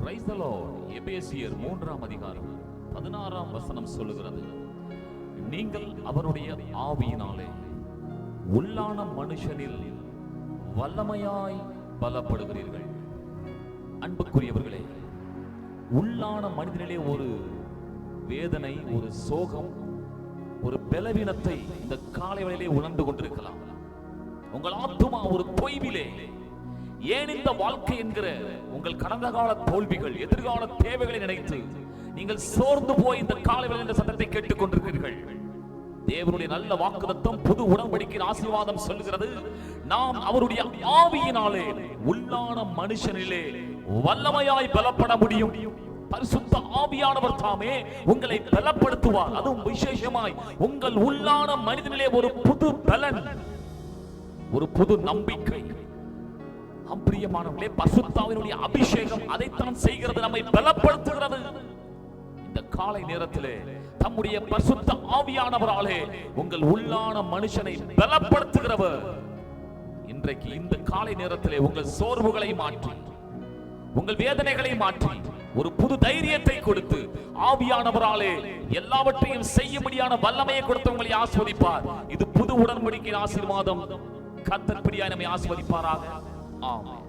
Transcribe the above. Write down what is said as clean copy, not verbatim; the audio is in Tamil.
Praise the Lord. எபேசியர் 3ஆம் அதிகாரம் 16ஆம் வசனம் சொல்லுகிறது, நீங்கள் அவருடைய ஆவியினாலே உள்ளான மனுஷனில் வல்லமையாய் பலப்படுகிறீர்கள். அன்புக்குரியவர்களே, உள்ளான மனிதனிலே ஒரு வேதனை, ஒரு சோகம், ஒரு பலவீனத்தை இந்த காலை வேளையிலே உணர்ந்து கொண்டிருக்கலாம். உங்கள் ஆத்துமா ஒரு தொய்விலே, ஏன் இந்த வாழ்க்கை என்கிற உங்கள் கடந்த கால தோல்விகள், எதிர்கால தேவைகளை நினைத்து நீங்கள் சோர்ந்து போய் இந்த காலை வேளையில் இந்த சத்தத்தை கேட்டுக் கொண்டிருக்கிறீர்கள். தேவனுடைய நல்ல வாக்குத்தத்தம், புது உடன்படிக்கையின் ஆசீர்வாதம் சொல்கிறது, நாம் அவருடைய ஆவியினாலே உள்ளான மனுஷனிலே வல்லமையாய் பலப்பட முடியும். பரிசுத்த ஆவியானவர் தாமே உங்களை பலப்படுத்துவார். அதுவும் விசேஷமாய் உங்கள் உள்ளான மனிதனிலே ஒரு புது பலன், ஒரு புது நம்பிக்கை. பிரியமானவர்களே, பரிசுத்த ஆவியினுடைய அபிஷேகம் அதைத்தான் செய்கிறது, நம்மை பலப்படுத்துகிறது. இந்த காலை நேரத்திலே தம்முடைய பரிசுத்த ஆவியானவராலே உங்கள் உள்ளான மனுஷனை பலப்படுத்துகிறவர் இன்றைக்கு இந்த காலை நேரத்திலே உங்கள் சோர்வுகளை மாற்றி, உங்கள் வேதனைகளை மாற்றி, ஒரு புது தைரியத்தை கொடுத்து, ஆவியானவராலே எல்லாவற்றையும் செய்யும்படியான வல்லமையை கொடுத்து உங்களை ஆசீர்வதிப்பார். இது புது உடன்படிக்கையின் ஆசீர்வாதம். கர்த்தர் பிரியாய் நம்மை ஆசீர்வதிப்பாராக. ஆமென்.